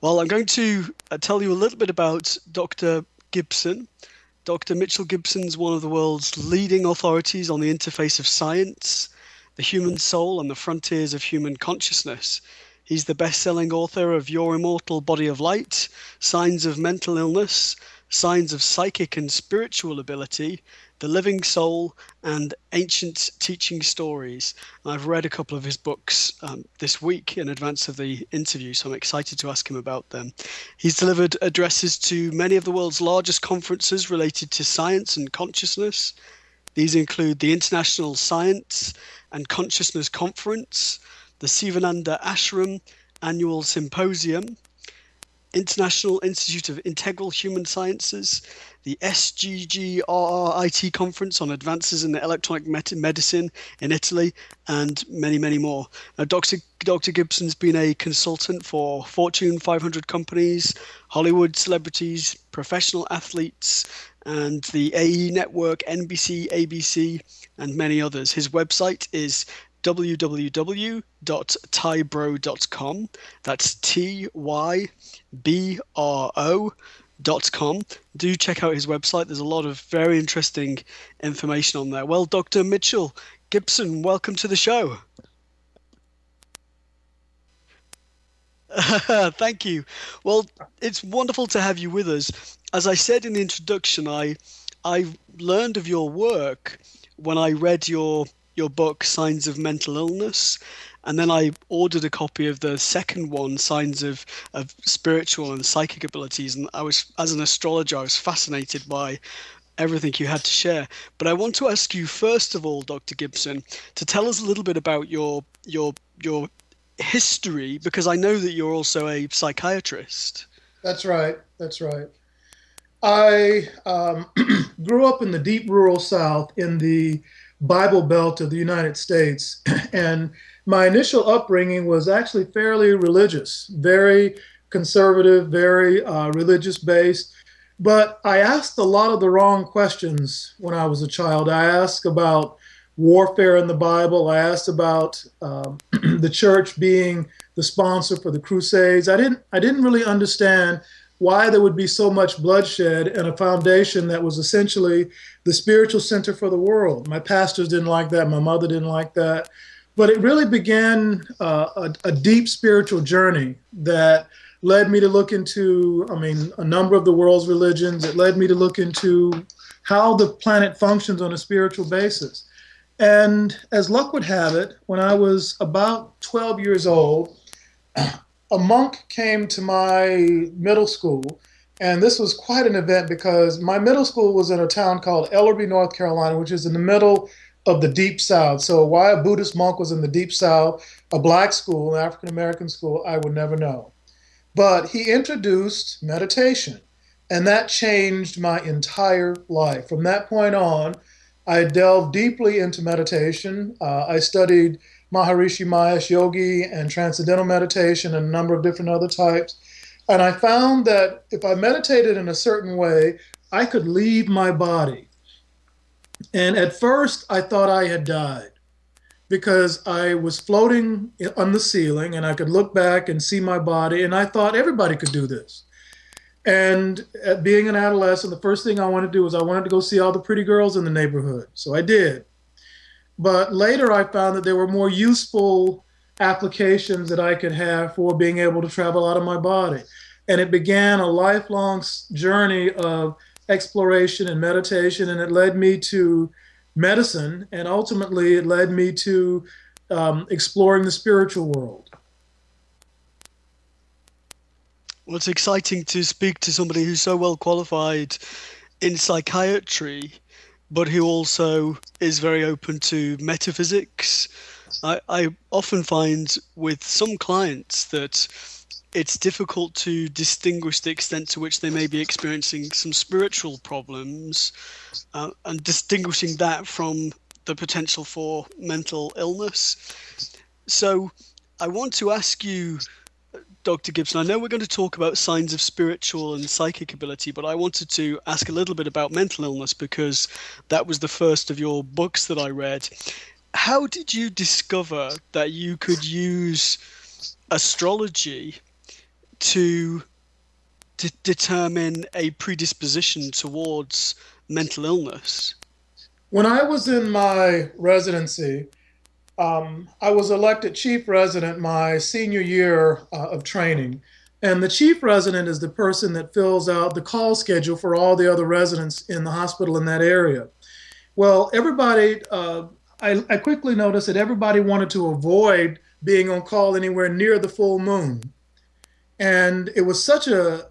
Well, I'm going to tell you a little bit about Dr. Gibson. Dr. Mitchell Gibson's one of the world's leading authorities on the interface of science, the human soul, and the frontiers of human consciousness. He's the best-selling author of Your Immortal Body of Light, Signs of Mental Illness, Signs of Psychic and Spiritual Ability, The Living Soul, and Ancient Teaching Stories. And I've read a couple of his books this week in advance of the interview, so I'm excited to ask him about them. He's delivered addresses to many of the world's largest conferences related to science and consciousness. These include the International Science and Consciousness Conference, the Sivananda Ashram Annual Symposium, International Institute of Integral Human Sciences, the SGGRRIT Conference on Advances in Electronic Medicine in Italy, and many, many more. Now, Dr. Gibson's been a consultant for Fortune 500 companies, Hollywood celebrities, professional athletes, and the AE Network, NBC, ABC, and many others. His website is www.tybro.com. That's TYBRO.com. Do check out his website. There's a lot of very interesting information on there. Well, Dr. Mitchell Gibson, welcome to the show. Thank you. Well, it's wonderful to have you with us. As I said in the introduction, I learned of your work when I read your book, Signs of Mental Illness, and then I ordered a copy of the second one, Signs of Spiritual and Psychic Abilities, and as an astrologer, I was fascinated by everything you had to share. But I want to ask you, first of all, Dr. Gibson, to tell us a little bit about your history, because I know that you're also a psychiatrist. That's right. I grew up in the deep rural South in the Bible Belt of the United States, and my initial upbringing was actually fairly religious, very conservative, very religious based. But I asked a lot of the wrong questions when I was a child. I asked about warfare in the Bible. I asked about the church being the sponsor for the Crusades. I didn't really understand why there would be so much bloodshed and a foundation that was essentially the spiritual center for the world. My pastors didn't like that. My mother didn't like that. But it really began a deep spiritual journey that led me to look into, a number of the world's religions. It led me to look into how the planet functions on a spiritual basis. And as luck would have it, when I was about 12 years old, a monk came to my middle school, and this was quite an event because my middle school was in a town called Ellerbe, North Carolina, which is in the middle of the Deep South. So why a Buddhist monk was in the Deep South, a black school, an African-American school, I would never know. But he introduced meditation, and that changed my entire life. From that point on, I delved deeply into meditation. I studied Maharishi Mahesh Yogi and Transcendental Meditation and a number of different other types. And I found that if I meditated in a certain way, I could leave my body. And at first, I thought I had died because I was floating on the ceiling and I could look back and see my body. And I thought everybody could do this. And being an adolescent, the first thing I wanted to do was I wanted to go see all the pretty girls in the neighborhood. So I did. But later I found that there were more useful applications that I could have for being able to travel out of my body. And it began a lifelong journey of exploration and meditation, and it led me to medicine, and ultimately it led me to exploring the spiritual world. Well, it's exciting to speak to somebody who's so well qualified in psychiatry, but who also is very open to metaphysics. I often find with some clients that it's difficult to distinguish the extent to which they may be experiencing some spiritual problems, and distinguishing that from the potential for mental illness. So I want to ask you, Dr. Gibson, I know we're going to talk about signs of spiritual and psychic ability, but I wanted to ask a little bit about mental illness because that was the first of your books that I read. How did you discover that you could use astrology to determine a predisposition towards mental illness? When I was in my residency, I was elected chief resident my senior year of training. And the chief resident is the person that fills out the call schedule for all the other residents in the hospital in that area. Well, I quickly noticed that everybody wanted to avoid being on call anywhere near the full moon. And it was such a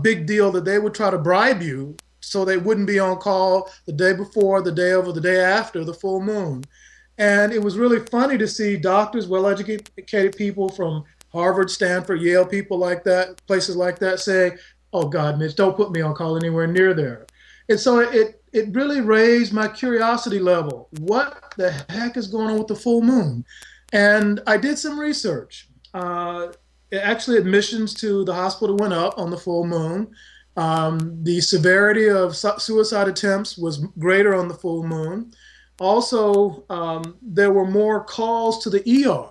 big deal that they would try to bribe you so they wouldn't be on call the day before, the day of, or the day after the full moon. And it was really funny to see doctors, well-educated people from Harvard, Stanford, Yale, people like that, places like that say, oh God, Mitch, don't put me on call anywhere near there. And so it really raised my curiosity level. What the heck is going on with the full moon? And I did some research. Actually, admissions to the hospital went up on the full moon. The severity of suicide attempts was greater on the full moon. Also, there were more calls to the ER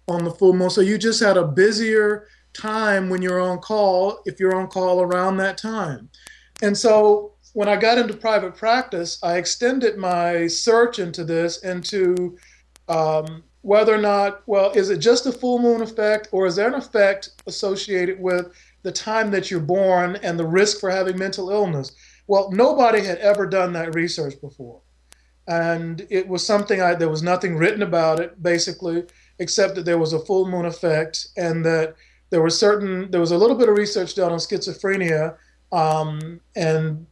on the full moon. So you just had a busier time when you're on call, if you're on call around that time. And so when I got into private practice, I extended my search into this, into whether or not, well, is it just a full moon effect, or is there an effect associated with the time that you're born and the risk for having mental illness? Well, nobody had ever done that research before. And it was something there was nothing written about it, basically, except that there was a full moon effect, and that there was a little bit of research done on schizophrenia, and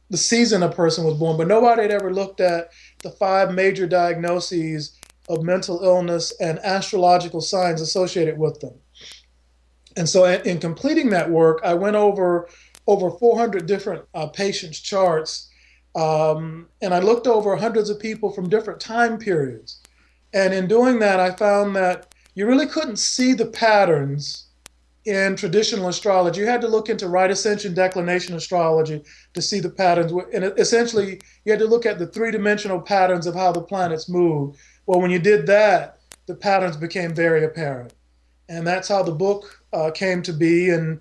the season a person was born, but nobody had ever looked at the 5 major diagnoses of mental illness and astrological signs associated with them. And so in completing that work, I went over 400 different patients' charts, and I looked over hundreds of people from different time periods. And in doing that, I found that you really couldn't see the patterns in traditional astrology. You had to look into right ascension declination astrology to see the patterns. And essentially, you had to look at the 3-dimensional patterns of how the planets move. Well, when you did that, the patterns became very apparent. And that's how the book came to be. And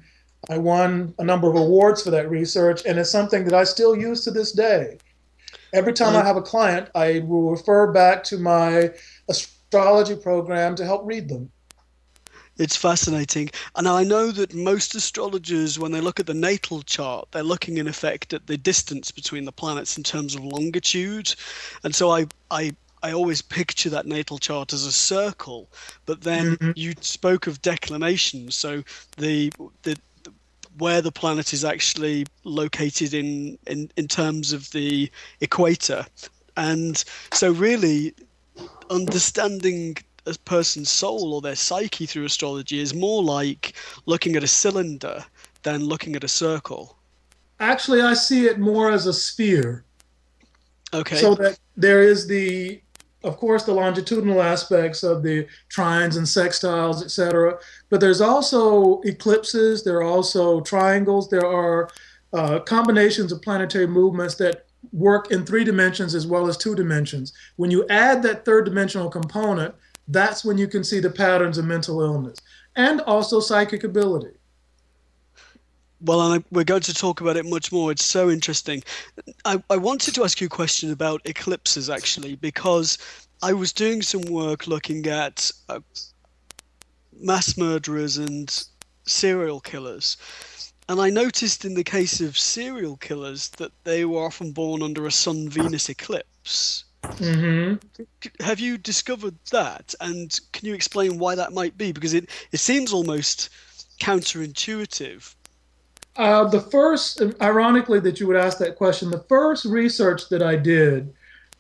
I won a number of awards for that research. And it's something that I still use to this day. Every time I have a client, I will refer back to my astrology program to help read them. It's fascinating. And I know that most astrologers, when they look at the natal chart, they're looking in effect at the distance between the planets in terms of longitude. And so I always picture that natal chart as a circle. But then you spoke of declination. So the where the planet is actually located in terms of the equator. And so really understanding a person's soul or their psyche through astrology is more like looking at a cylinder than looking at a circle. Actually, I see it more as a sphere. Okay. So that there is of course, the longitudinal aspects of the trines and sextiles, etc. But there's also eclipses, there are also triangles, there are combinations of planetary movements that work in 3 dimensions as well as 2 dimensions. When you add that 3rd dimensional component, that's when you can see the patterns of mental illness and also psychic ability. Well, we're going to talk about it much more. It's so interesting. I wanted to ask you a question about eclipses, actually, because I was doing some work looking at mass murderers and serial killers. And I noticed in the case of serial killers that they were often born under a Sun-Venus eclipse. Have you discovered that? And can you explain why that might be? Because it seems almost counterintuitive. Ironically that you would ask that question, the first research that I did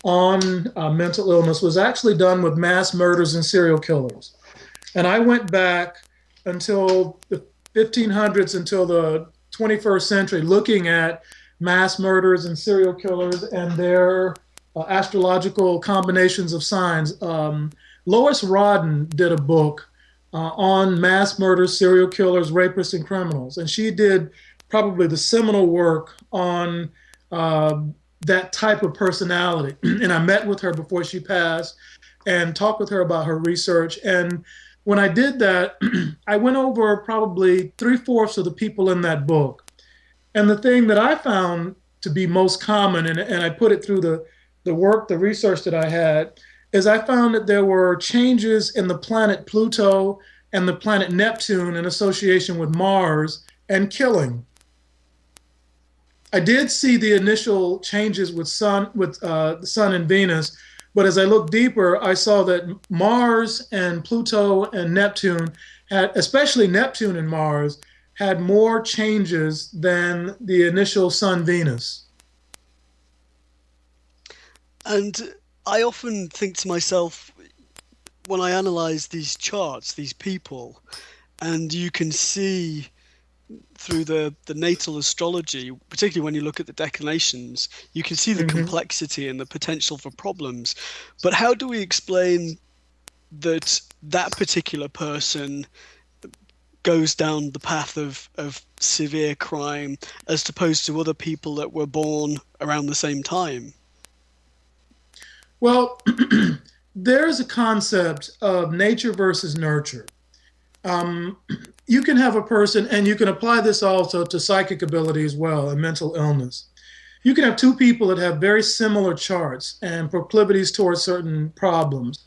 on mental illness was actually done with mass murders and serial killers. And I went back until the 1500s, until the 21st century, looking at mass murders and serial killers and their astrological combinations of signs. Lois Rodden did a book on mass murders, serial killers, rapists, and criminals. And she did probably the seminal work on that type of personality. And I met with her before she passed and talked with her about her research. And when I did that, I went over probably three-fourths of the people in that book. And the thing that I found to be most common, and I put it through the work, the research that I had, is I found that there were changes in the planet Pluto and the planet Neptune in association with Mars and killing. I did see the initial changes with the Sun and Venus, but as I looked deeper, I saw that Mars and Pluto and Neptune had, especially Neptune and Mars, had more changes than the initial Sun Venus. And I often think to myself, when I analyze these charts, these people, and you can see through the natal astrology, particularly when you look at the declinations, you can see the Mm-hmm. complexity and the potential for problems. But how do we explain that that particular person goes down the path of severe crime as opposed to other people that were born around the same time? Well, there's a concept of nature versus nurture. Um, you can have a person, and you can apply this also to psychic ability as well and mental illness. You can have two people that have very similar charts and proclivities towards certain problems.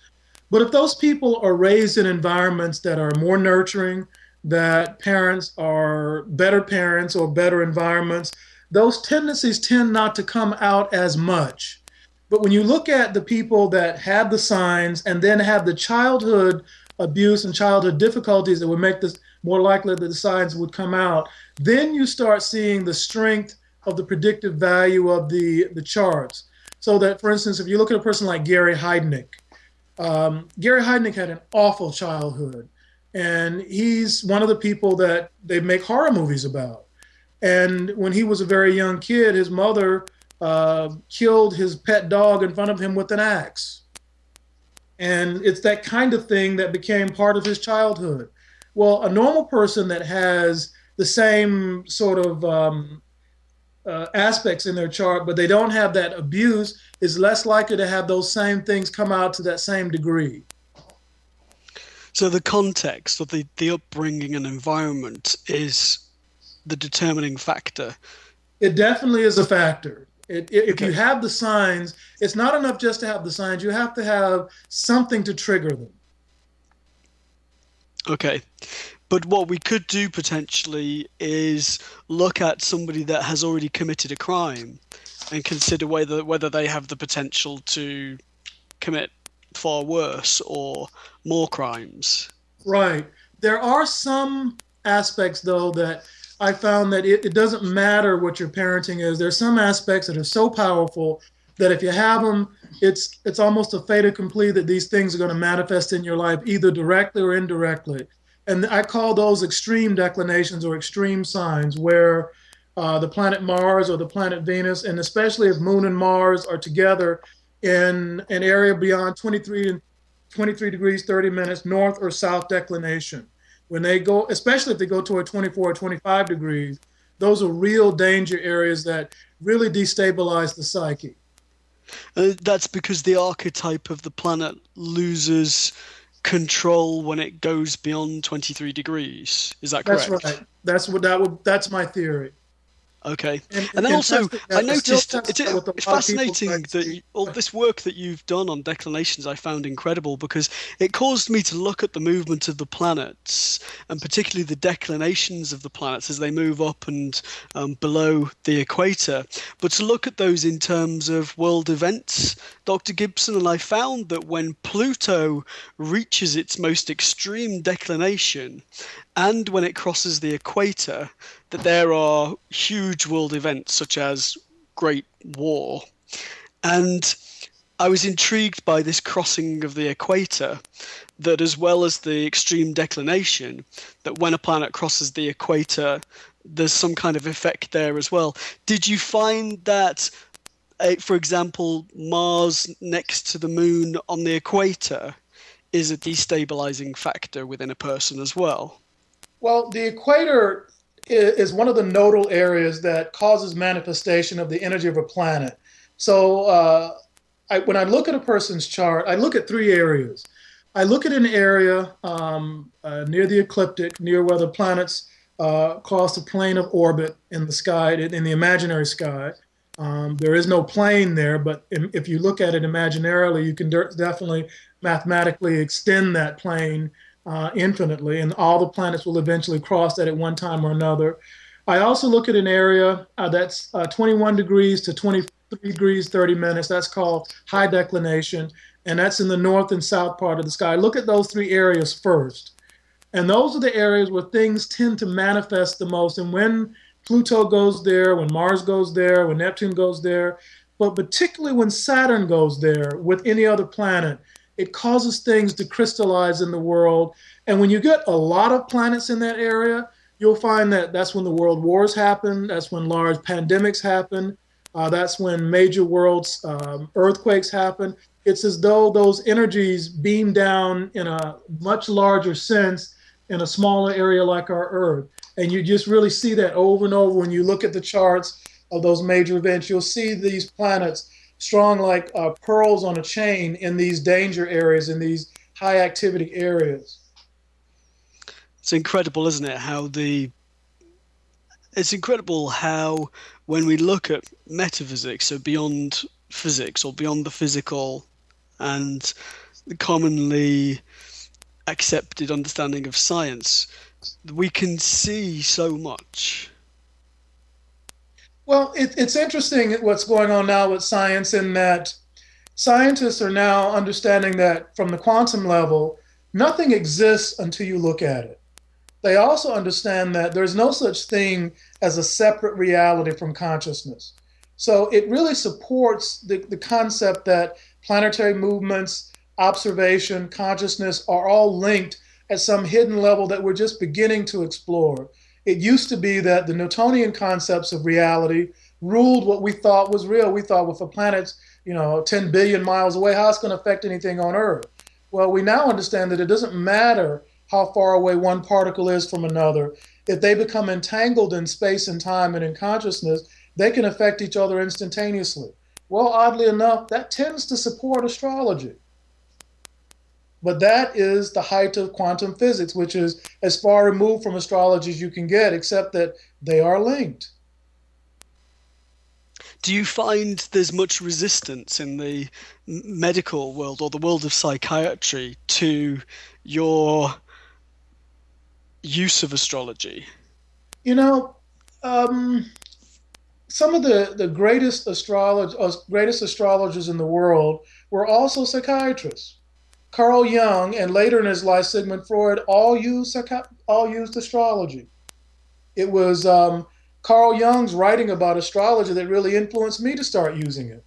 But if those people are raised in environments that are more nurturing, that parents are better parents or better environments, those tendencies tend not to come out as much. But when you look at the people that have the signs and then have the childhood abuse and childhood difficulties that would make this more likely that the signs would come out, then you start seeing the strength of the predictive value of the charts. So that, for instance, if you look at a person like Garry Hynek, Garry Hynek had an awful childhood, and he's one of the people that they make horror movies about. And when he was a very young kid, his mother killed his pet dog in front of him with an axe. And it's that kind of thing that became part of his childhood. Well, a normal person that has the same sort of aspects in their chart, but they don't have that abuse, is less likely to have those same things come out to that same degree. So the context of the upbringing and environment is the determining factor. It definitely is a factor. If you Okay. have the signs, it's not enough just to have the signs. You have to have something to trigger them. Okay. But what we could do potentially is look at somebody that has already committed a crime and consider whether they have the potential to commit far worse or more crimes. Right. There are some aspects, though, that I found that it doesn't matter what your parenting is. There's some aspects that are so powerful that if you have them, it's almost a fait accompli that these things are going to manifest in your life either directly or indirectly. And I call those extreme declinations or extreme signs where the planet Mars or the planet Venus, and especially if Moon and Mars are together in an area beyond 23 degrees 30 minutes north or south declination. When they go, especially if they go toward 24 or 25 degrees, those are real danger areas that really destabilize the psyche. That's because the archetype of the planet loses control when it goes beyond 23 degrees. Is that That's correct? right. That's my theory. Okay. And, And then and also, testing I that, I still noticed test that with a it's lot of people that I fascinating that see. all this work that you've done on declinations I found incredible because it caused me to look at the movement of the planets and particularly the declinations of the planets as they move up and below the equator, but to look at those in terms of world events, Dr. Gibson, and I found that when Pluto reaches its most extreme declination, and when it crosses the equator, that there are huge world events such as Great War. And I was intrigued by this crossing of the equator, that as well as the extreme declination, that when a planet crosses the equator, there's some kind of effect there as well. Did you find that, for example, Mars next to the moon on the equator is a destabilizing factor within a person as well? Well, the equator is one of the nodal areas that causes manifestation of the energy of a planet. So when I look at a person's chart, I look at three areas. I look at an area near the ecliptic, near where the planets cross the plane of orbit in the sky, in the imaginary sky. There is no plane there, but if you look at it imaginarily, you can definitely mathematically extend that plane infinitely, and all the planets will eventually cross that at one time or another. I also look at an area that's 21 degrees to 23 degrees 30 minutes. That's called high declination, and that's in the north and south part of the sky. Look at those three areas first. And those are the areas where things tend to manifest the most. And when Pluto goes there, when Mars goes there, when Neptune goes there, but particularly when Saturn goes there with any other planet, it causes things to crystallize in the world. And when you get a lot of planets in that area, you'll find that that's when the world wars happen, that's when large pandemics happen, that's when major world earthquakes happen. It's as though those energies beam down in a much larger sense in a smaller area like our Earth. And you just really see that over and over when you look at the charts of those major events. You'll see these planets strong like pearls on a chain in these danger areas, in these high activity areas. It's incredible, isn't it? It's incredible how when we look at metaphysics, so beyond physics or beyond the physical and the commonly accepted understanding of science, we can see so much. Well, it's interesting what's going on now with science in that scientists are now understanding that from the quantum level, nothing exists until you look at it. They also understand that there's no such thing as a separate reality from consciousness. So it really supports the concept that planetary movements, observation, consciousness are all linked at some hidden level that we're just beginning to explore. It used to be that the Newtonian concepts of reality ruled what we thought was real. We thought, well, if a planet's 10 billion miles away, how it's going to affect anything on Earth? Well, we now understand that it doesn't matter how far away one particle is from another. If they become entangled in space and time and in consciousness, they can affect each other instantaneously. Well, oddly enough, that tends to support astrology. But that is the height of quantum physics, which is as far removed from astrology as you can get, except that they are linked. Do you find there's much resistance in the medical world or the world of psychiatry to your use of astrology? You know, some of the greatest astrologers in the world were also psychiatrists. Carl Jung and later in his life Sigmund Freud all used astrology. It was Carl Jung's writing about astrology that really influenced me to start using it.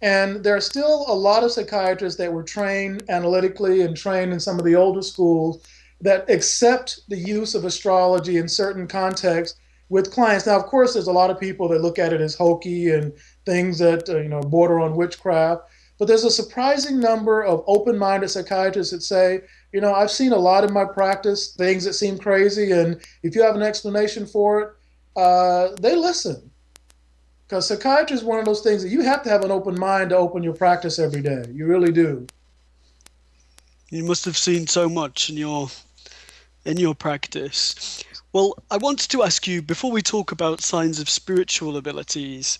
And there are still a lot of psychiatrists that were trained analytically and trained in some of the older schools that accept the use of astrology in certain contexts with clients. Now, of course, there's a lot of people that look at it as hokey and things that border on witchcraft. But there's a surprising number of open-minded psychiatrists that say, I've seen a lot in my practice, things that seem crazy, and if you have an explanation for it, they listen. Because psychiatry is one of those things that you have to have an open mind to open your practice every day. You really do. You must have seen so much in your practice. Well, I wanted to ask you, before we talk about signs of spiritual abilities,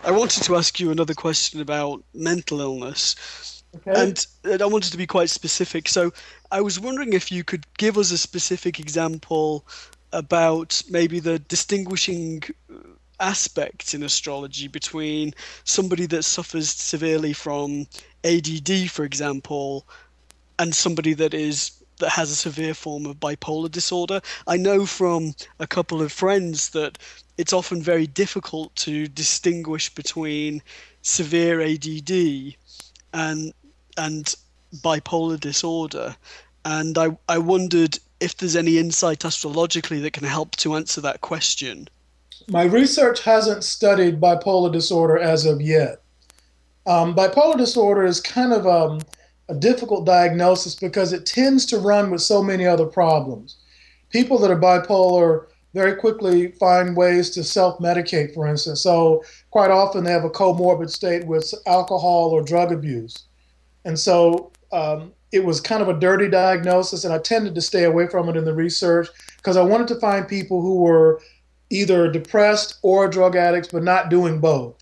I wanted to ask you another question about mental illness. Okay. And I wanted to be quite specific. So I was wondering if you could give us a specific example about maybe the distinguishing aspects in astrology between somebody that suffers severely from ADD, for example, and somebody that has a severe form of bipolar disorder. I know from a couple of friends that it's often very difficult to distinguish between severe ADD and bipolar disorder. And I wondered if there's any insight astrologically that can help to answer that question. My research hasn't studied bipolar disorder as of yet. Bipolar disorder is kind of a difficult diagnosis because it tends to run with so many other problems. People that are bipolar very quickly find ways to self-medicate, for instance. So quite often they have a comorbid state with alcohol or drug abuse. And so it was kind of a dirty diagnosis, and I tended to stay away from it in the research because I wanted to find people who were either depressed or drug addicts, but not doing both.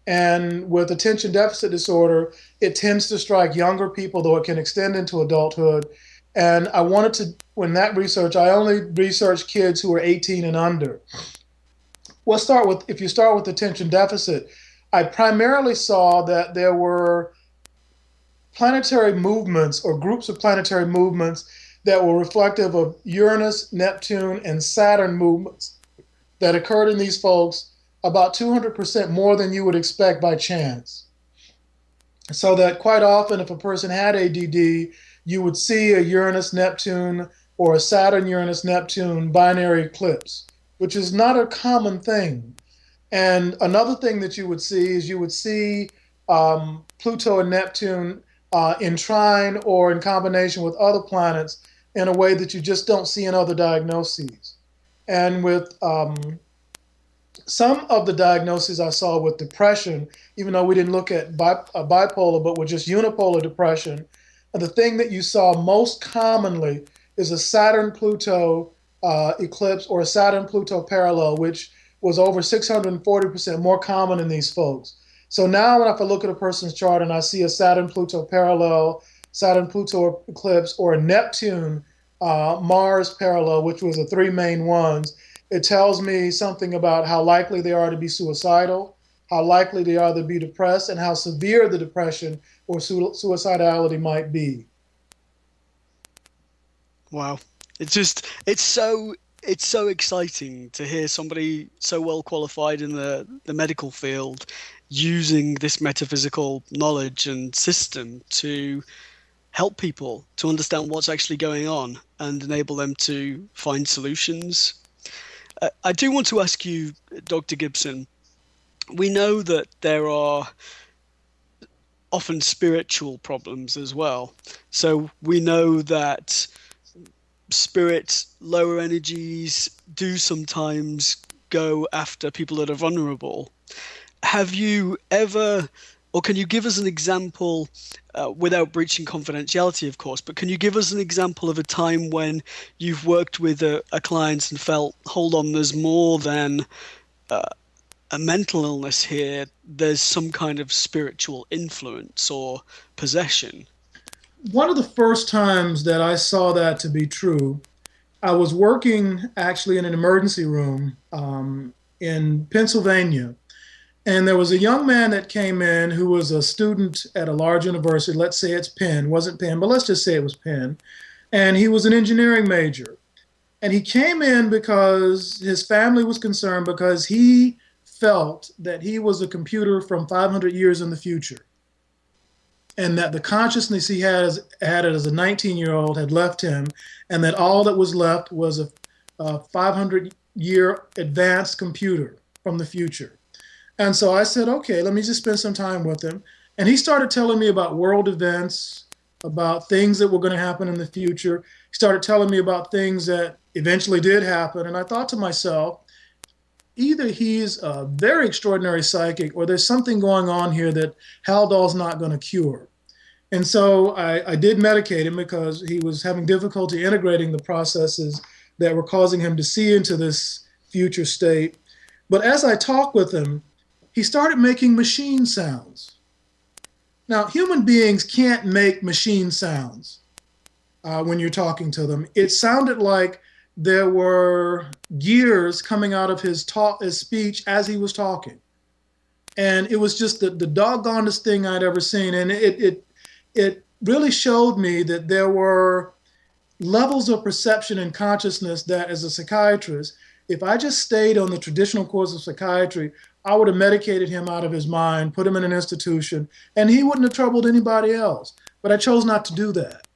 And with attention deficit disorder, it tends to strike younger people, though it can extend into adulthood. And I wanted to, when that research, I only researched kids who are 18 and under. We'll start with, if you start with attention deficit, I primarily saw that there were planetary movements or groups of planetary movements that were reflective of Uranus, Neptune, and Saturn movements that occurred in these folks about 200% more than you would expect by chance. So that quite often, if a person had ADD, you would see a Uranus, Neptune, or a Saturn, Uranus, Neptune binary eclipse, which is not a common thing. And another thing that you would see is you would see Pluto and Neptune in trine or in combination with other planets in a way that you just don't see in other diagnoses. And with some of the diagnoses I saw with depression, even though we didn't look at bipolar, but with just unipolar depression, and the thing that you saw most commonly is a Saturn-Pluto eclipse or a Saturn-Pluto parallel, which was over 640% more common in these folks. So now when I look at a person's chart and I see a Saturn-Pluto parallel, Saturn-Pluto eclipse, or a Neptune-Mars parallel, which was the three main ones, it tells me something about how likely they are to be suicidal, how likely they are to be depressed, and how severe the depression or suicidality might be. Wow. It's so exciting to hear somebody so well qualified in the medical field using this metaphysical knowledge and system to help people to understand what's actually going on and enable them to find solutions. I do want to ask you, Dr. Gibson, we know that there are often spiritual problems as well. So we know that spirit, lower energies do sometimes go after people that are vulnerable. Have you ever, or can you give us an example, without breaching confidentiality, of course, but can you give us an example of a time when you've worked with a client and felt, hold on, there's more than a mental illness here, there's some kind of spiritual influence or possession? One of the first times that I saw that to be true, I was working actually in an emergency room in Pennsylvania. And there was a young man that came in who was a student at a large university. Let's say it's Penn. Wasn't Penn, but let's just say it was Penn. And he was an engineering major. And he came in because his family was concerned because he felt that he was a computer from 500 years in the future. And that the consciousness he had as a 19-year-old had left him, and that all that was left was a 500-year advanced computer from the future. And so I said, okay, let me just spend some time with him. And he started telling me about world events, about things that were going to happen in the future. He started telling me about things that eventually did happen. And I thought to myself, either he's a very extraordinary psychic or there's something going on here that Haldol's not going to cure. And so I did medicate him because he was having difficulty integrating the processes that were causing him to see into this future state. But as I talked with him, he started making machine sounds. Now, human beings can't make machine sounds when you're talking to them. It sounded like there were gears coming out of his speech as he was talking. And it was just the doggonest thing I'd ever seen. And it really showed me that there were levels of perception and consciousness that, as a psychiatrist, if I just stayed on the traditional course of psychiatry, I would have medicated him out of his mind, put him in an institution, and he wouldn't have troubled anybody else. But I chose not to do that.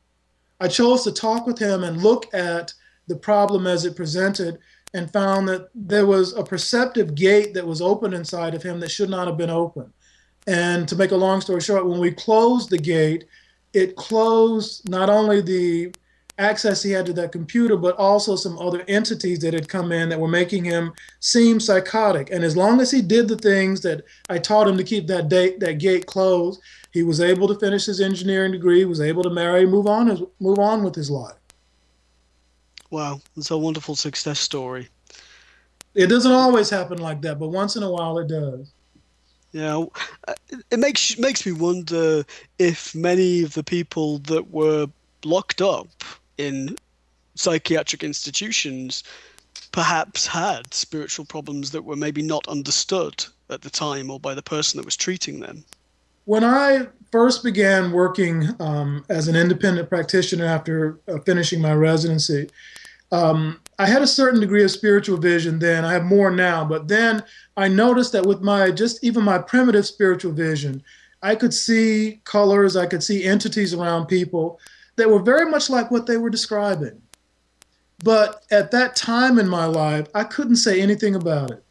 I chose to talk with him and look at the problem as it presented and found that there was a perceptive gate that was open inside of him that should not have been open. And to make a long story short, when we closed the gate, it closed not only the access he had to that computer, but also some other entities that had come in that were making him seem psychotic. And as long as he did the things that I taught him to keep that gate closed, he was able to finish his engineering degree, was able to marry, move on with his life. Wow, it's a wonderful success story. It doesn't always happen like that, but once in a while it does. Yeah, it makes me wonder if many of the people that were locked up in psychiatric institutions perhaps had spiritual problems that were maybe not understood at the time or by the person that was treating them. When I first began working as an independent practitioner after finishing my residency, I had a certain degree of spiritual vision then. I have more now, but then I noticed that with even my primitive spiritual vision, I could see colors, I could see entities around people that were very much like what they were describing. But at that time in my life, I couldn't say anything about it.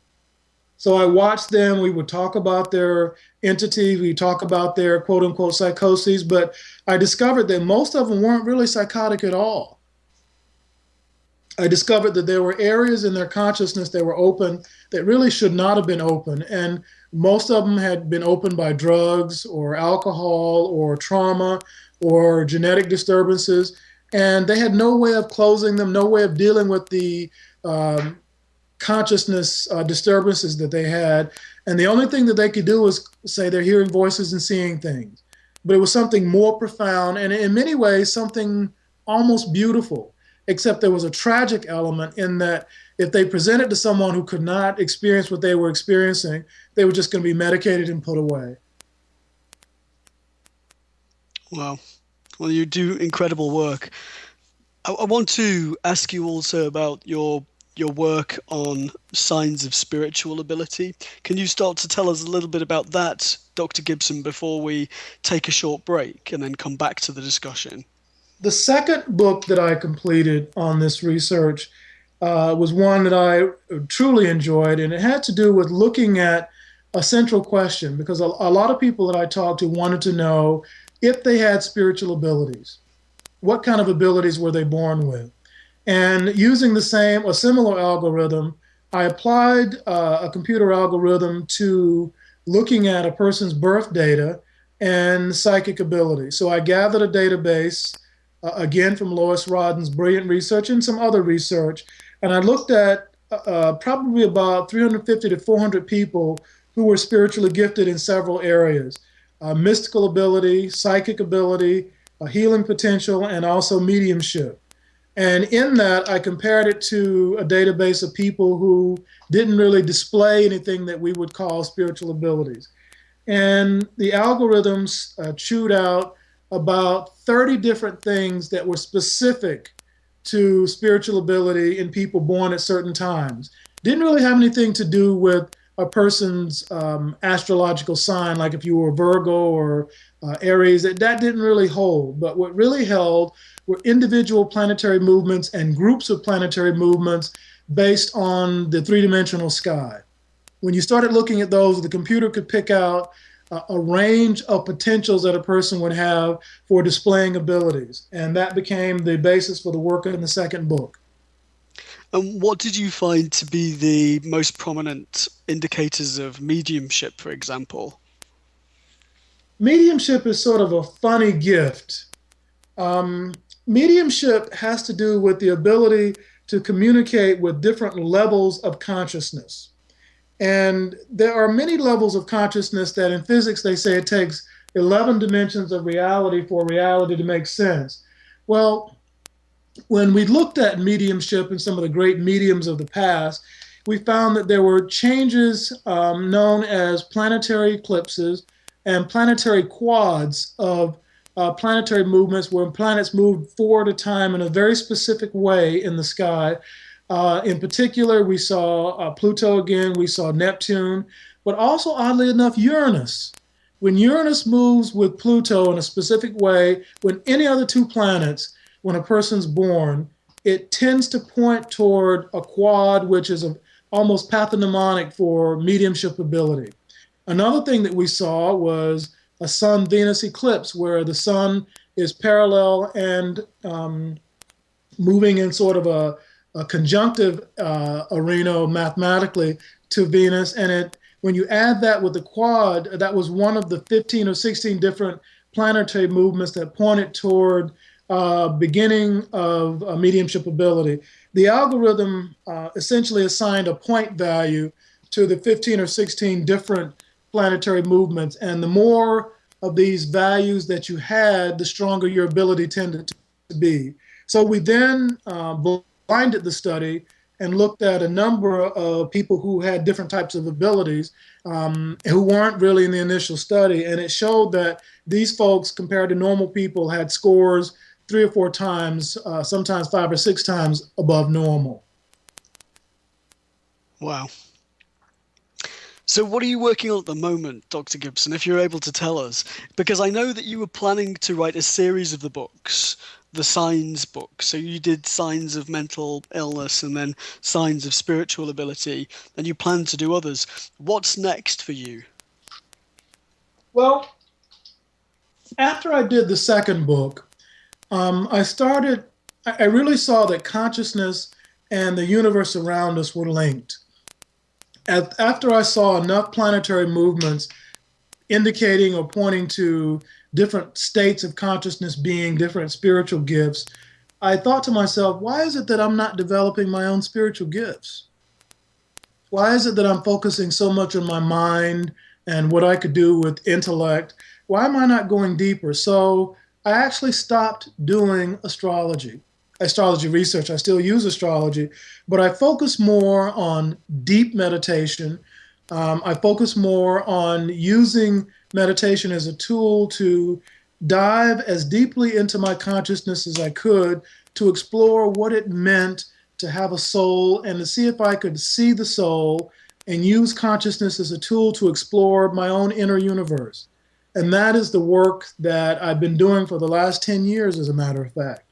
So I watched them. We would talk about their entities. We talk about their quote unquote psychoses, but I discovered that most of them weren't really psychotic at all. I discovered that there were areas in their consciousness that were open that really should not have been open. And most of them had been opened by drugs or alcohol or trauma or genetic disturbances. And they had no way of closing them, no way of dealing with the consciousness disturbances that they had. And the only thing that they could do was say they're hearing voices and seeing things. But it was something more profound and in many ways something almost beautiful, except there was a tragic element in that if they presented to someone who could not experience what they were experiencing, they were just going to be medicated and put away. Wow. Well, you do incredible work. I want to ask you also about your work on signs of spiritual ability. Can you start to tell us a little bit about that, Dr. Gibson, before we take a short break and then come back to the discussion? The second book that I completed on this research was one that I truly enjoyed, and it had to do with looking at a central question, because a lot of people that I talked to wanted to know if they had spiritual abilities. What kind of abilities were they born with? And using a similar algorithm, I applied a computer algorithm to looking at a person's birth data and psychic ability. So I gathered a database, again from Lois Rodden's brilliant research and some other research, and I looked at probably about 350 to 400 people who were spiritually gifted in several areas. Mystical ability, psychic ability, healing potential, and also mediumship. And in that, I compared it to a database of people who didn't really display anything that we would call spiritual abilities. And the algorithms chewed out about 30 different things that were specific to spiritual ability in people born at certain times. Didn't really have anything to do with a person's astrological sign, like if you were Virgo or Aries, that didn't really hold. But what really held were individual planetary movements and groups of planetary movements based on the three-dimensional sky. When you started looking at those, the computer could pick out a range of potentials that a person would have for displaying abilities. And that became the basis for the work in the second book. And what did you find to be the most prominent indicators of mediumship, for example? Mediumship is sort of a funny gift. Mediumship has to do with the ability to communicate with different levels of consciousness. And there are many levels of consciousness that in physics they say it takes 11 dimensions of reality for reality to make sense. Well, when we looked at mediumship and some of the great mediums of the past, we found that there were changes known as planetary eclipses and planetary quads of planetary movements where planets moved forward at a time in a very specific way in the sky. In particular, we saw Pluto again, we saw Neptune, but also, oddly enough, Uranus. When Uranus moves with Pluto in a specific way, when any other two planets, when a person's born, it tends to point toward a quad, which is almost pathognomonic for mediumship ability. Another thing that we saw was a Sun-Venus eclipse, where the sun is parallel and moving in sort of a conjunctive arena mathematically to Venus. And when you add that with the quad, that was one of the 15 or 16 different planetary movements that pointed toward beginning of mediumship ability. The algorithm essentially assigned a point value to the 15 or 16 different planetary movements. And the more of these values that you had, the stronger your ability tended to be. So we then blinded the study and looked at a number of people who had different types of abilities who weren't really in the initial study. And it showed that these folks, compared to normal people, had scores 3 or 4 times, sometimes 5 or 6 times above normal. Wow. So what are you working on at the moment, Dr. Gibson, if you're able to tell us? Because I know that you were planning to write a series of the books, the signs book. So you did signs of mental illness and then signs of spiritual ability, and you plan to do others. What's next for you? Well, after I did the second book, I really saw that consciousness and the universe around us were linked. After I saw enough planetary movements indicating or pointing to different states of consciousness being different spiritual gifts, I thought to myself, why is it that I'm not developing my own spiritual gifts? Why is it that I'm focusing so much on my mind and what I could do with intellect? Why am I not going deeper? So I actually stopped doing astrology research. I still use astrology, but I focus more on deep meditation. I focus more on using meditation as a tool to dive as deeply into my consciousness as I could to explore what it meant to have a soul and to see if I could see the soul and use consciousness as a tool to explore my own inner universe. And that is the work that I've been doing for the last 10 years, as a matter of fact.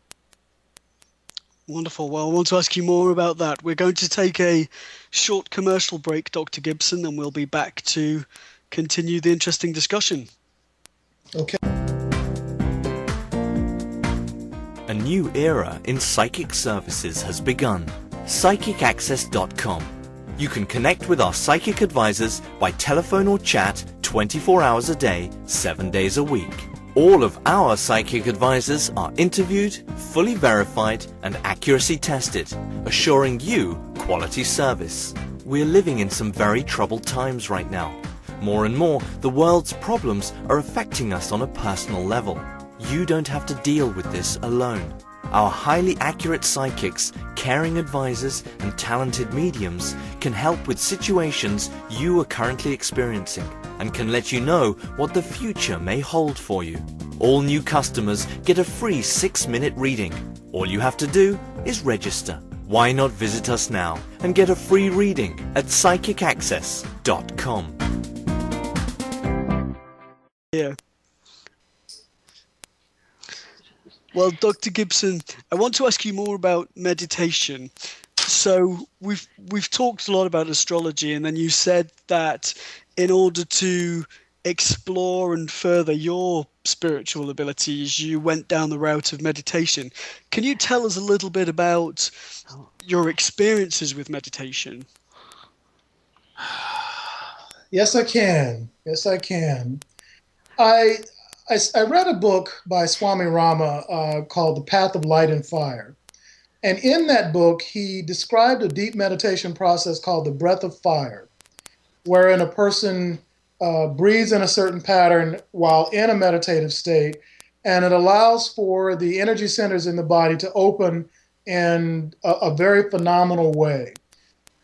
Wonderful. Well, I want to ask you more about that. We're going to take a short commercial break, Dr. Gibson, and we'll be back to continue the interesting discussion. Okay. A new era in psychic services has begun. PsychicAccess.com. You can connect with our psychic advisors by telephone or chat 24 hours a day, 7 days a week. All of our psychic advisors are interviewed, fully verified, and accuracy tested, assuring you quality service. We're living in some very troubled times right now. More and more, the world's problems are affecting us on a personal level. You don't have to deal with this alone. Our highly accurate psychics, caring advisors, and talented mediums can help with situations you are currently experiencing and can let you know what the future may hold for you. All new customers get a free 6-minute reading. All you have to do is register. Why not visit us now and get a free reading at psychicaccess.com. Yeah. Well, Dr. Gibson, I want to ask you more about meditation. So we've talked a lot about astrology, and then you said that in order to explore and further your spiritual abilities, you went down the route of meditation. Can you tell us a little bit about your experiences with meditation? Yes, I can. Yes, I can. I read a book by Swami Rama called The Path of Light and Fire. And in that book, he described a deep meditation process called the breath of fire, wherein a person breathes in a certain pattern while in a meditative state, and it allows for the energy centers in the body to open in a very phenomenal way.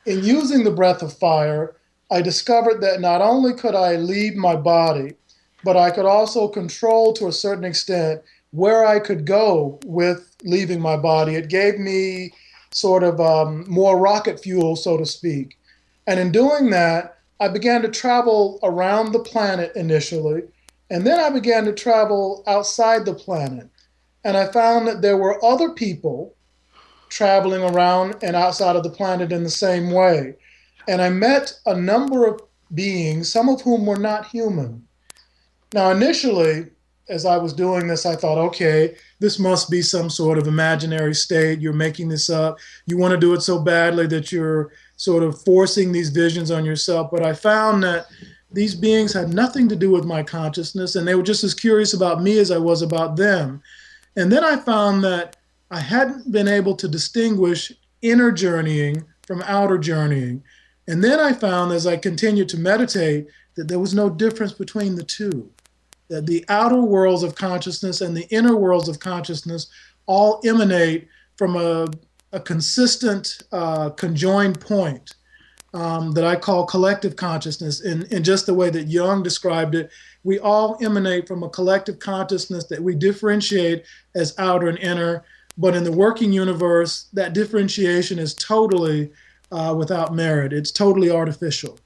In using the breath of fire, I discovered that not only could I leave my body, but I could also control to a certain extent where I could go with leaving my body. It gave me sort of more rocket fuel, so to speak. And in doing that, I began to travel around the planet initially, and then I began to travel outside the planet. And I found that there were other people traveling around and outside of the planet in the same way. And I met a number of beings, some of whom were not human. Now, initially, as I was doing this, I thought, okay, this must be some sort of imaginary state. You're making this up. You want to do it so badly that you're sort of forcing these visions on yourself. But I found that these beings had nothing to do with my consciousness, and they were just as curious about me as I was about them. And then I found that I hadn't been able to distinguish inner journeying from outer journeying. And then I found, as I continued to meditate, that there was no difference between the two, that the outer worlds of consciousness and the inner worlds of consciousness all emanate from a consistent conjoined point that I call collective consciousness. In just the way that Jung described it, we all emanate from a collective consciousness that we differentiate as outer and inner. But in the working universe, that differentiation is totally without merit. It's totally artificial.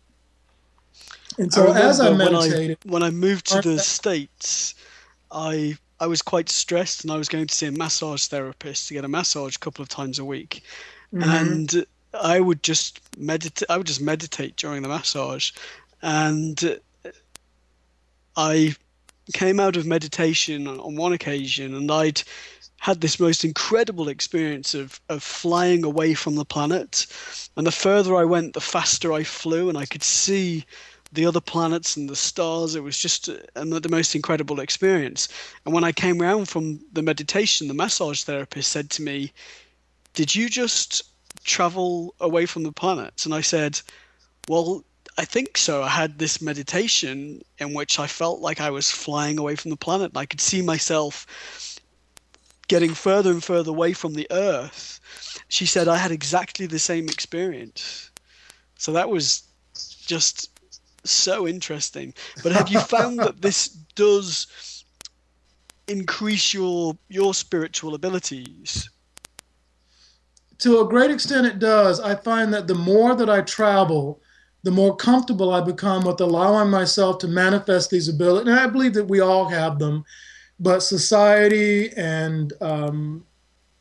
And so as I meditated, when I moved to the States, I was quite stressed, and I was going to see a massage therapist to get a massage a couple of times a week. Mm-hmm. And I would just meditate during the massage. And I came out of meditation on one occasion, and I'd had this most incredible experience of flying away from the planet. And the further I went, the faster I flew, and I could see the other planets and the stars. It was just the most incredible experience. And when I came around from the meditation, the massage therapist said to me, "Did you just travel away from the planets?" And I said, "Well, I think so. I had this meditation in which I felt like I was flying away from the planet. And I could see myself getting further and further away from the Earth." She said, "I had exactly the same experience." So that was just so interesting. But have you found that this does increase your spiritual abilities? To a great extent, it does. I find that the more that I travel, the more comfortable I become with allowing myself to manifest these abilities. And I believe that we all have them, but society and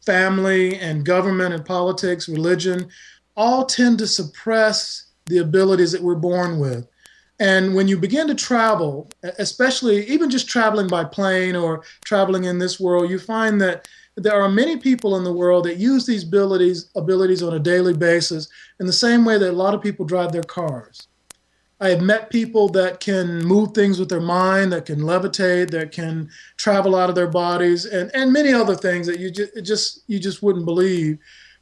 family and government and politics, religion, all tend to suppress the abilities that we're born with. And when you begin to travel, especially even just traveling by plane or traveling in this world, you find that there are many people in the world that use these abilities on a daily basis in the same way that a lot of people drive their cars. I have met people that can move things with their mind, that can levitate, that can travel out of their bodies, and many other things that you just wouldn't believe.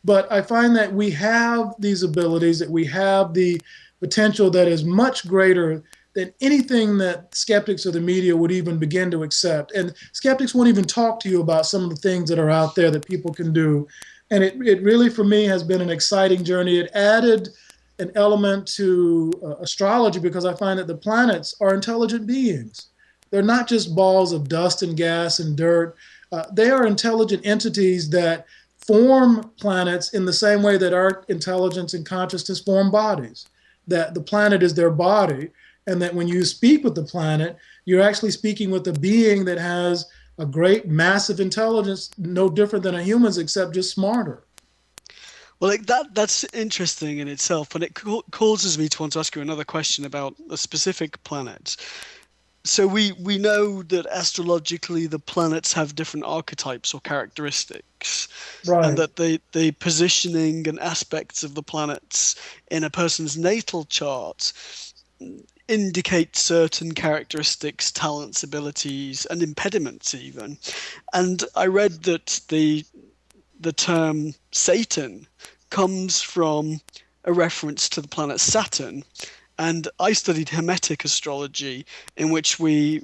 But I find that we have these abilities, that we have the potential that is much greater than anything that skeptics or the media would even begin to accept. And skeptics won't even talk to you about some of the things that are out there that people can do. And it really, for me, has been an exciting journey. It added an element to astrology because I find that the planets are intelligent beings. They're not just balls of dust and gas and dirt. They are intelligent entities that form planets in the same way that our intelligence and consciousness form bodies. That the planet is their body, and that when you speak with the planet, you're actually speaking with a being that has a great, massive intelligence, no different than a human's, except just smarter. Well, that's interesting in itself, and it causes me to want to ask you another question about a specific planet. So we know that astrologically the planets have different archetypes or characteristics, right, and that the positioning and aspects of the planets in a person's natal chart indicate certain characteristics, talents, abilities, and impediments even. And I read that the term Satan comes from a reference to the planet Saturn. And I studied Hermetic astrology, in which we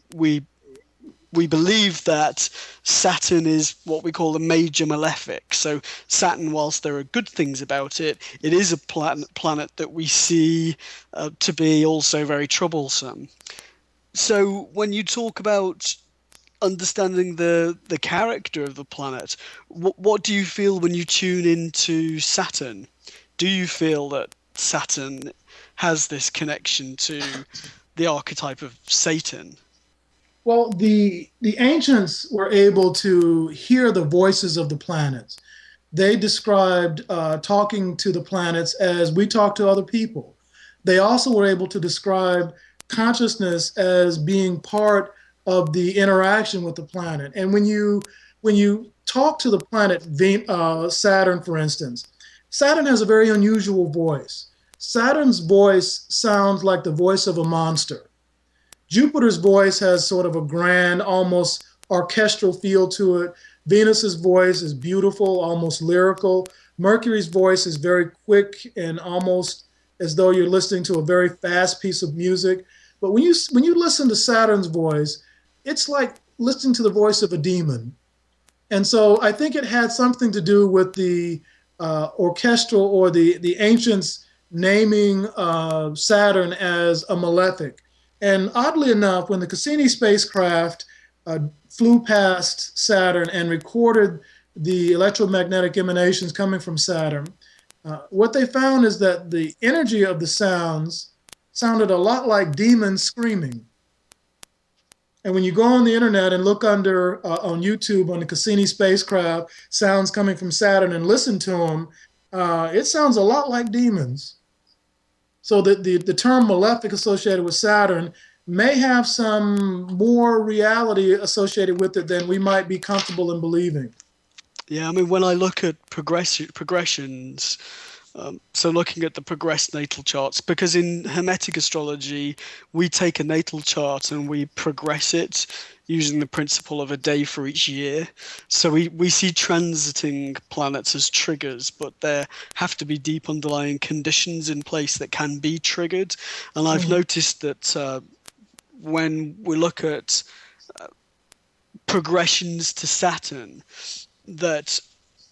believe that Saturn is what we call a major malefic. So Saturn, whilst there are good things about it, it is a planet that we see to be also very troublesome. So when you talk about understanding the character of the planet, what do you feel when you tune into Saturn? Do you feel that Saturn has this connection to the archetype of Satan? Well, the ancients were able to hear the voices of the planets. They described talking to the planets as we talk to other people. They also were able to describe consciousness as being part of the interaction with the planet. And when you talk to the planet Saturn, for instance, Saturn has a very unusual voice. Saturn's voice sounds like the voice of a monster. Jupiter's voice has sort of a grand, almost orchestral feel to it. Venus's voice is beautiful, almost lyrical. Mercury's voice is very quick and almost as though you're listening to a very fast piece of music. But when you listen to Saturn's voice, it's like listening to the voice of a demon. And so I think it had something to do with the orchestral or the ancients naming Saturn as a malefic. And oddly enough, when the Cassini spacecraft flew past Saturn and recorded the electromagnetic emanations coming from Saturn, what they found is that the energy of the sounds sounded a lot like demons screaming. And when you go on the internet and look on YouTube on the Cassini spacecraft, sounds coming from Saturn and listen to them, it sounds a lot like demons. So the term malefic associated with Saturn may have some more reality associated with it than we might be comfortable in believing. Yeah, I mean, when I look at progressions, so looking at the progressed natal charts, because in Hermetic astrology, we take a natal chart and we progress it using the principle of a day for each year. So we see transiting planets as triggers, but there have to be deep underlying conditions in place that can be triggered. And I've noticed that when we look at progressions to Saturn that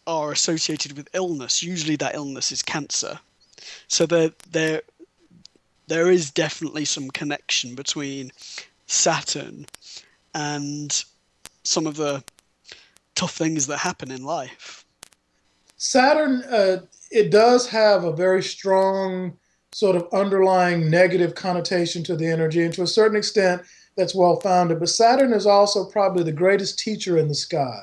are associated with illness, usually that illness is cancer. So there is definitely some connection between Saturn and some of the tough things that happen in life. Saturn, it does have a very strong sort of underlying negative connotation to the energy, and to a certain extent, that's well-founded. But Saturn is also probably the greatest teacher in the sky,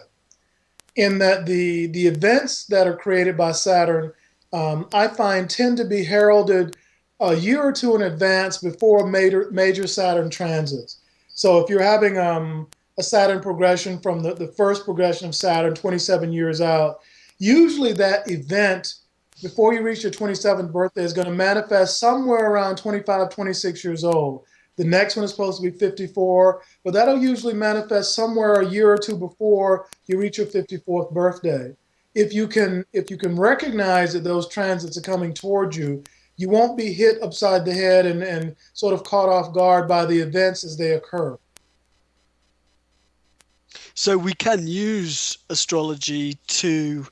in that the events that are created by Saturn, I find, tend to be heralded a year or two in advance before major Saturn transits. So if you're having a Saturn progression from the first progression of Saturn 27 years out, usually that event before you reach your 27th birthday is going to manifest somewhere around 25, 26 years old. The next one is supposed to be 54, but that'll usually manifest somewhere a year or two before you reach your 54th birthday. If you can recognize that those transits are coming towards you, you won't be hit upside the head and sort of caught off guard by the events as they occur. So we can use astrology to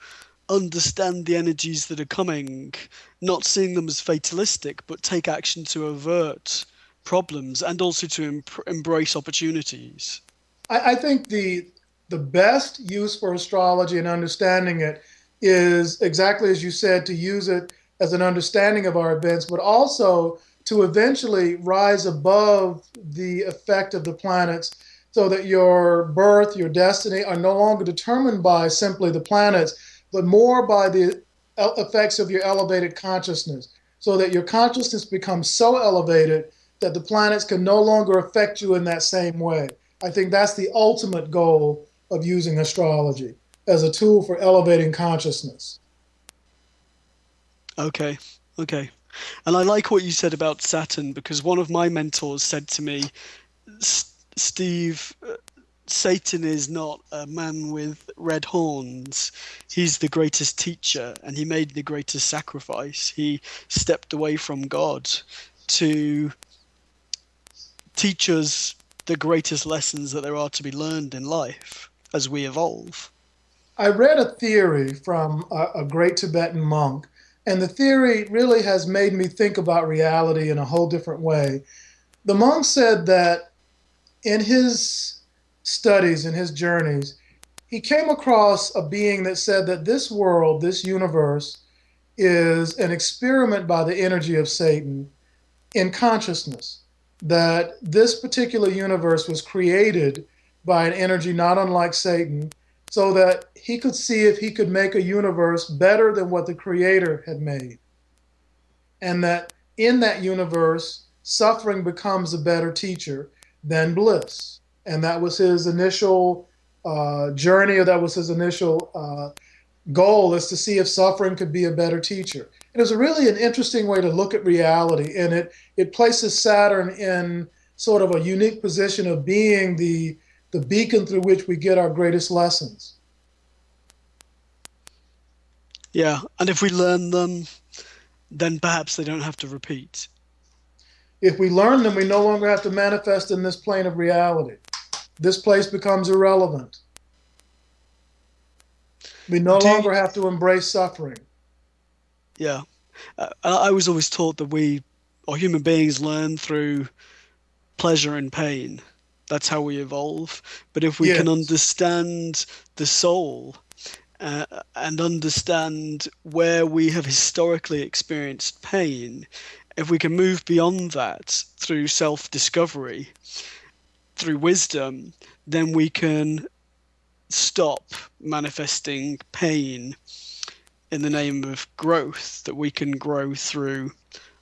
understand the energies that are coming, not seeing them as fatalistic, but take action to avert problems and also to embrace opportunities. I think the best use for astrology and understanding it is exactly as you said, to use it as an understanding of our events, but also to eventually rise above the effect of the planets so that your birth, your destiny are no longer determined by simply the planets, but more by the effects of your elevated consciousness, so that your consciousness becomes so elevated that the planets can no longer affect you in that same way. I think that's the ultimate goal of using astrology as a tool for elevating consciousness. Okay. And I like what you said about Saturn, because one of my mentors said to me, Steve, Satan is not a man with red horns. He's the greatest teacher, and he made the greatest sacrifice. He stepped away from God to teach us the greatest lessons that there are to be learned in life as we evolve. I read a theory from a great Tibetan monk, and the theory really has made me think about reality in a whole different way. The monk said that in his studies, in his journeys, he came across a being that said that this world, this universe, is an experiment by the energy of Satan in consciousness, that this particular universe was created by an energy not unlike Satan, so that he could see if he could make a universe better than what the Creator had made. And that in that universe, suffering becomes a better teacher than bliss. And that was his initial journey, or that was his initial goal, is to see if suffering could be a better teacher. It was really an interesting way to look at reality, and it places Saturn in sort of a unique position of being the beacon through which we get our greatest lessons. Yeah, and if we learn them, then perhaps they don't have to repeat. If we learn them, we no longer have to manifest in this plane of reality. This place becomes irrelevant. We no longer have to embrace suffering. Yeah. I was always taught that we, or human beings, learn through pleasure and pain. That's how we evolve. But if we can understand the soul and understand where we have historically experienced pain, if we can move beyond that through self-discovery, through wisdom, then we can stop manifesting pain in the name of growth, that we can grow through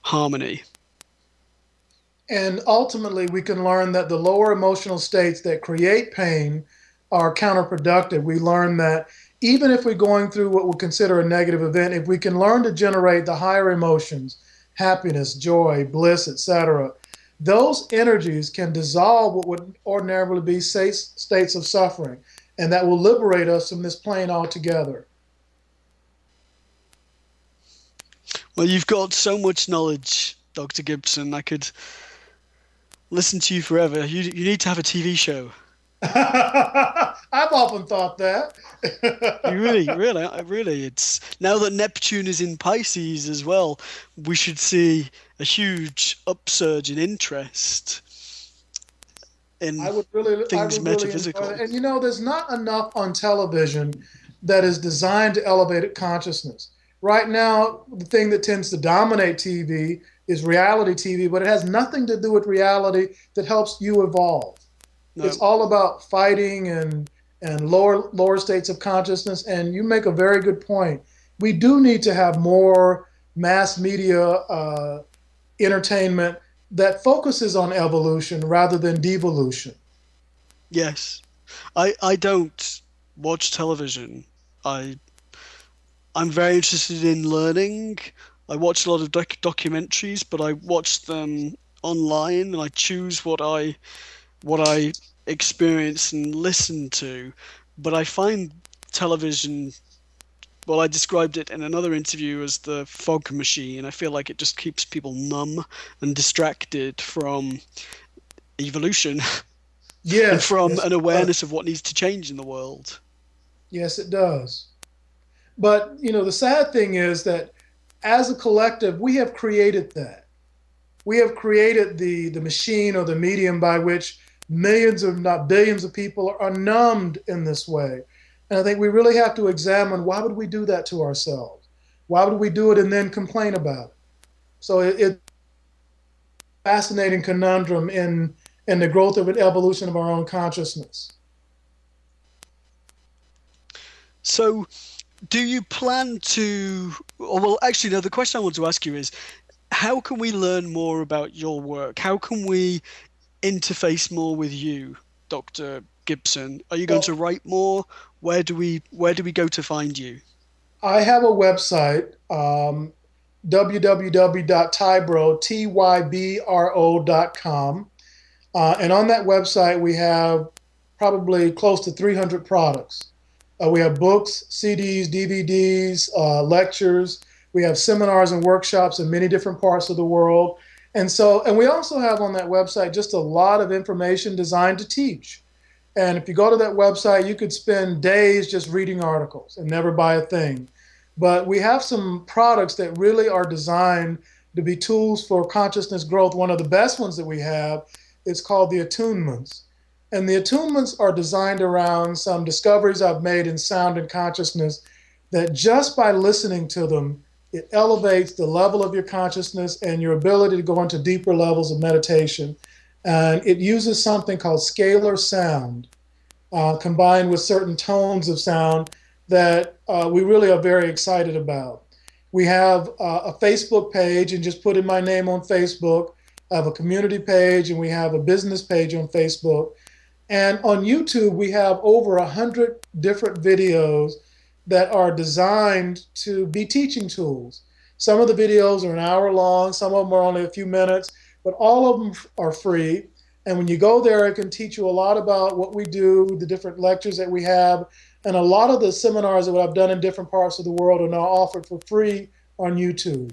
harmony. And ultimately, we can learn that the lower emotional states that create pain are counterproductive. We learn that even if we're going through what we consider a negative event, if we can learn to generate the higher emotions, happiness, joy, bliss, etc., those energies can dissolve what would ordinarily be states of suffering, and that will liberate us from this plane altogether. Well, you've got so much knowledge, Dr. Gibson. I could listen to you forever. You need to have a TV show. I've often thought that. Really. It's now that Neptune is in Pisces as well, we should see a huge upsurge in interest in things metaphysical. And you know, there's not enough on television that is designed to elevate consciousness. Right now, the thing that tends to dominate TV is reality TV, but it has nothing to do with reality that helps you evolve. No. It's all about fighting and lower states of consciousness. And you make a very good point. We do need to have more mass media entertainment that focuses on evolution rather than devolution. Yes. I don't watch television. I'm very interested in learning. I watch a lot of documentaries, but I watch them online, and I choose what I experience and listen to. But I find television, well, I described it in another interview as the fog machine. I feel like it just keeps people numb and distracted from evolution. Yes, and from an awareness of what needs to change in the world. Yes, it does. But, you know, the sad thing is that as a collective, we have created that. We have created the machine or the medium by which millions, if not billions of people are numbed in this way. And I think we really have to examine, why would we do that to ourselves? Why would we do it and then complain about it? So it's a fascinating conundrum in the growth of an evolution of our own consciousness. So do you plan to, well, actually, no, the question I want to ask you is, how can we learn more about your work? How can we interface more with you, Dr. Gibson? Are you going to write more? Where do we go to find you? I have a website, www.tybro.com. And on that website, we have probably close to 300 products. We have books, CDs, DVDs, lectures. We have seminars and workshops in many different parts of the world. And we also have on that website just a lot of information designed to teach. And if you go to that website, you could spend days just reading articles and never buy a thing. But we have some products that really are designed to be tools for consciousness growth. One of the best ones that we have is called the attunements. And the attunements are designed around some discoveries I've made in sound and consciousness that just by listening to them, it elevates the level of your consciousness and your ability to go into deeper levels of meditation. And it uses something called scalar sound combined with certain tones of sound that we really are very excited about. We have a Facebook page, and just put in my name on Facebook. I have a community page, and we have a business page on Facebook. And on YouTube, we have over 100 different videos that are designed to be teaching tools. Some of the videos are an hour long, some of them are only a few minutes, but all of them are free. And when you go there, it can teach you a lot about what we do, the different lectures that we have, and a lot of the seminars that I've done in different parts of the world are now offered for free on YouTube.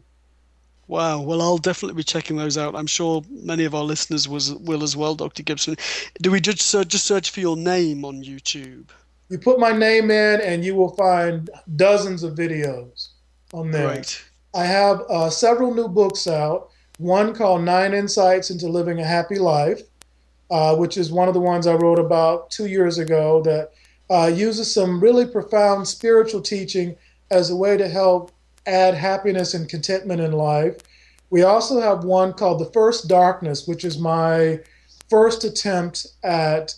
Wow. Well, I'll definitely be checking those out. I'm sure many of our listeners will as well, Dr. Gibson. Do we just search for your name on YouTube? You put my name in and you will find dozens of videos on there. Great. I have several new books out. One called 9 Insights into Living a Happy Life, which is one of the ones I wrote about 2 years ago that uses some really profound spiritual teaching as a way to help add happiness and contentment in life. We also have one called The First Darkness, which is my first attempt at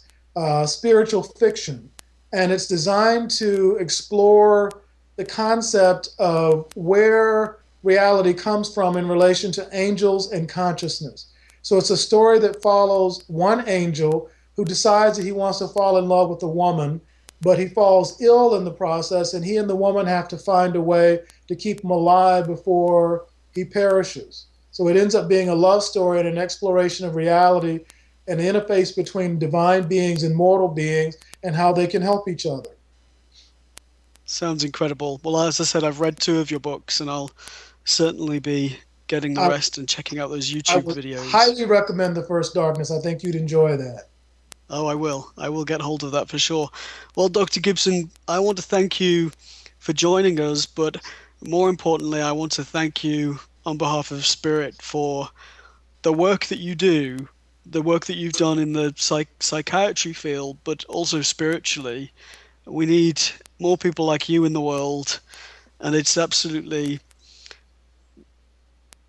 spiritual fiction. And it's designed to explore the concept of where reality comes from in relation to angels and consciousness. So it's a story that follows one angel who decides that he wants to fall in love with a woman, but he falls ill in the process, and he and the woman have to find a way to keep him alive before he perishes. So it ends up being a love story and an exploration of reality and the interface between divine beings and mortal beings and how they can help each other. Sounds incredible. Well, as I said, I've read 2 of your books, and I'll certainly be getting the rest and checking out those YouTube videos. I highly recommend The First Darkness. I think you'd enjoy that. Oh, I will. I will get hold of that for sure. Well, Dr. Gibson, I want to thank you for joining us, but more importantly, I want to thank you on behalf of Spirit for the work that you do, the work that you've done in the psychiatry field, but also spiritually. We need more people like you in the world, and it's absolutely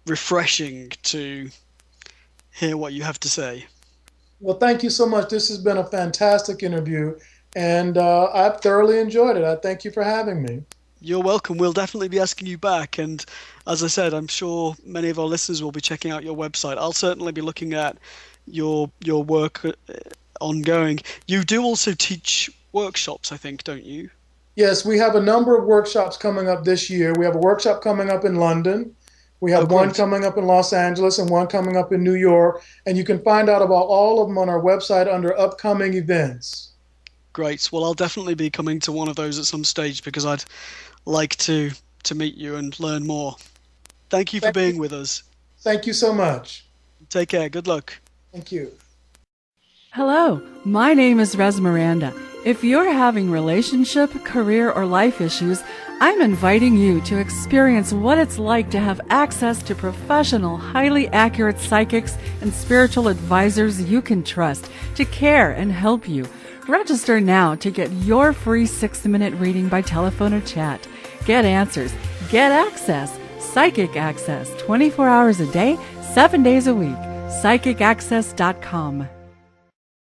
refreshing to hear what you have to say. Well, thank you so much. This has been a fantastic interview, and I've thoroughly enjoyed it. I thank you for having me. You're welcome. We'll definitely be asking you back. And as I said, I'm sure many of our listeners will be checking out your website. I'll certainly be looking at your work ongoing. You do also teach workshops, I think, don't you? Yes, we have a number of workshops coming up this year. We have a workshop coming up in London. We have one coming up in Los Angeles and one coming up in New York. And you can find out about all of them on our website under upcoming events. Great. Well, I'll definitely be coming to one of those at some stage because I'd like to meet you and learn more. Thank you for being with us. Thank you so much. Take care. Good luck. Thank you. Hello, my name is Res Miranda. If you're having relationship, career, or life issues, I'm inviting you to experience what it's like to have access to professional, highly accurate psychics and spiritual advisors you can trust to care and help you. Register now to get your free 6-minute reading by telephone or chat. Get answers, get access, psychic access, 24 hours a day, 7 days a week. PsychicAccess.com.